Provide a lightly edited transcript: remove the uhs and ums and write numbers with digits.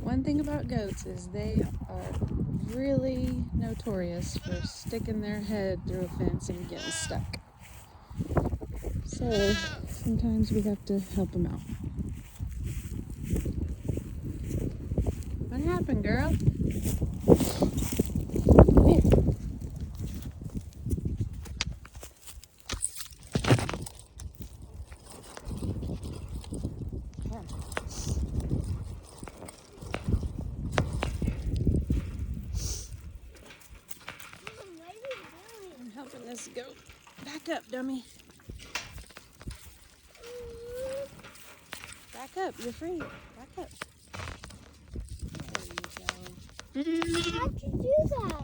One thing about goats is they are really notorious for sticking their head through a fence and getting stuck. So sometimes we have to help them out. What happened, girl? Come here. Come. I'm helping this goat. Back up, dummy. Back up, you're free. Back up. There you go. How'd you do that?